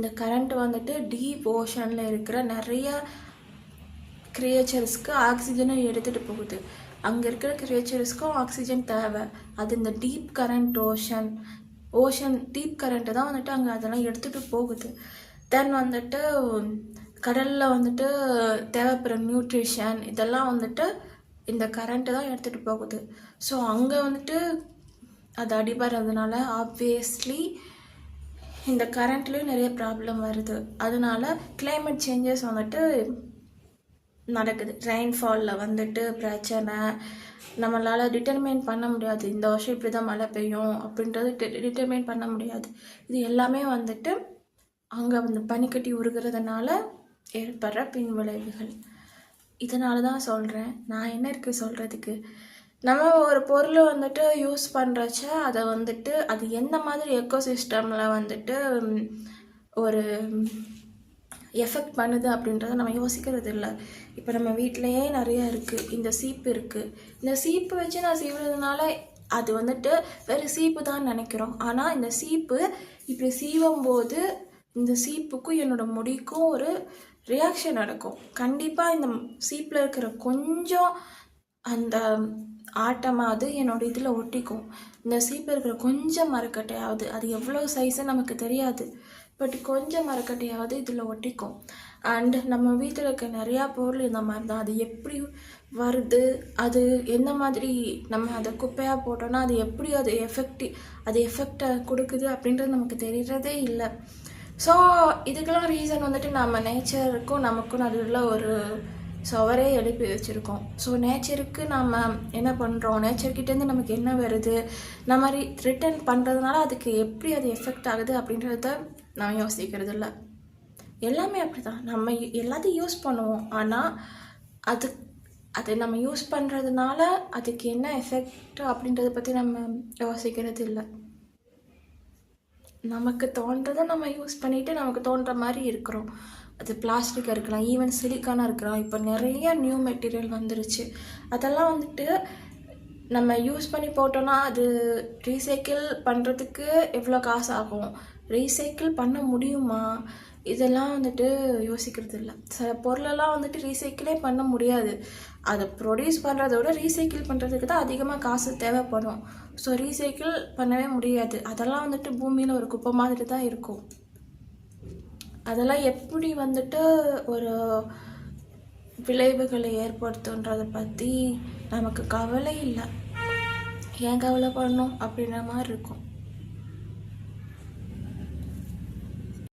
இந்த கரண்ட் வந்துட்டு டீப் ஓஷனில் இருக்கிற நிறைய கிரியேச்சர்ஸ்க்கு ஆக்சிஜனை எடுத்துகிட்டு போகுது. அங்கே இருக்கிற கிரியேச்சர்ஸ்க்கும் ஆக்சிஜன் தேவை. அது இந்த deep current ocean deep current தான் வந்துட்டு அங்கே அதெல்லாம் எடுத்துகிட்டு போகுது. தென் வந்துட்டு கடலில் வந்துட்டு தேவைப்படுற நியூட்ரிஷன் இதெல்லாம் வந்துட்டு இந்த கரண்ட்டு தான் எடுத்துகிட்டு போகுது. ஸோ அங்கே வந்துட்டு அது அடிபடுறதுனால ஆப்வியஸ்லி இந்த கரண்ட்லேயும் நிறைய ப்ராப்ளம் வருது. அதனால கிளைமேட் சேஞ்சஸ் வந்துட்டு நடக்குது. ரெயின்ஃபாலில் வந்துட்டு பிரச்சனை. நம்மளால் டிட்டர்மைன் பண்ண முடியாது இந்த வருஷம் இப்படி தான் மழை பெய்யும் அப்படின்றது டிட்டர்மைன் பண்ண முடியாது. இது எல்லாமே வந்துட்டு அங்கே வந்து பனிக்கட்டி உருகிறதுனால ஏற்படுற பின்விளைவுகள். இதனால தான் சொல்கிறேன். நான் என்ன இருக்குது சொல்கிறதுக்கு, நம்ம ஒரு பொருளை வந்துட்டு யூஸ் பண்ணுறச்ச அதை வந்துட்டு அது எந்த மாதிரி எக்கோசிஸ்டமில் வந்துட்டு ஒரு எஃபெக்ட் பண்ணுது அப்படின்றத நம்ம யோசிக்கிறது இல்லை. இப்போ நம்ம வீட்டிலையே நிறையா இருக்குது. இந்த சீப்பு இருக்குது. இந்த சீப்பு வச்சு நான் சீவுறதுனால அது வந்துட்டு வேறு சீப்பு தான் நினைக்கிறோம். ஆனால் இந்த சீப்பு இப்படி சீவும்போது இந்த சீப்புக்கும் என்னோடய முடிக்கும் ஒரு ரியாக்ஷன் நடக்கும். கண்டிப்பாக இந்த சீப்பில் இருக்கிற கொஞ்சம் அந்த ஆட்டமாவது என்னோடய இதில் ஒட்டிக்கும். இந்த சீப்பில் இருக்கிற கொஞ்சம் மரக்கட்டையாவது, அது எவ்வளோ சைஸு நமக்கு தெரியாது, பட் கொஞ்சம் மரக்கட்டையாவது இதில் ஒட்டிக்கும். அண்ட் நம்ம வீட்டில் இருக்க நிறையா பொருள் இந்த மாதிரி தான். அது எப்படி வருது, அது எந்த மாதிரி நம்ம அதை குப்பையாக போட்டோன்னா அது எப்படி அது எஃபெக்டை கொடுக்குது அப்படின்றது நமக்கு தெரியறதே இல்லை. ஸோ இதுக்கெல்லாம் ரீசன் வந்துட்டு நம்ம நேச்சருக்கும் நமக்கும் நடுவில் ஒரு சுவரே எழுப்பி வச்சுருக்கோம். ஸோ நேச்சருக்கு நம்ம என்ன பண்ணுறோம், நேச்சர்கிட்டேருந்து நமக்கு என்ன வருது, நம்ம ரிட்டர்ன் பண்ணுறதுனால அதுக்கு எப்படி அது எஃபெக்ட் ஆகுது அப்படின்றத நான் யோசிக்கிறது இல்லை. எல்லாமே அப்படி தான். நம்ம எல்லாத்தையும் யூஸ் பண்ணுவோம். ஆனால் அது நம்ம யூஸ் பண்ணுறதுனால அதுக்கு என்ன எஃபெக்ட் அப்படின்றத பற்றி நம்ம யோசிக்கிறது இல்லை. நமக்கு தோன்றதை நம்ம யூஸ் பண்ணிவிட்டு நமக்கு தோன்ற மாதிரி இருக்கிறோம். அது பிளாஸ்டிக்காக இருக்கலாம், ஈவன் சிலிக்கானாக இருக்கலாம். இப்போ நிறைய நியூ மெட்டீரியல் வந்துருச்சு. அதெல்லாம் வந்துட்டு நம்ம யூஸ் பண்ணி போட்டோன்னா அது ரீசைக்கிள் பண்ணுறதுக்கு எவ்வளோ காசு ஆகும், ரீசைக்கிள் பண்ண முடியுமா, இதெல்லாம் வந்துட்டு யோசிக்கிறது இல்லை. சில பொருளெல்லாம் வந்துட்டு ரீசைக்கிளே பண்ண முடியாது. அதை ப்ரொடியூஸ் பண்ணுறத விட ரீசைக்கிள் பண்ணுறதுக்கு தான் அதிகமாக காசு தேவைப்படும். ஸோ ரீசைக்கிள் பண்ணவே முடியாது. அதெல்லாம் வந்துட்டு பூமியில் ஒரு குப்பை மாதிரி தான் இருக்கும். அதெல்லாம் எப்படி வந்துட்டு ஒரு விளைவுகளை ஏற்படுத்துன்றதை பற்றி நமக்கு கவலை இல்லை. ஏன் கவலை பண்ணணும் அப்படின்ற மாதிரி இருக்கும்.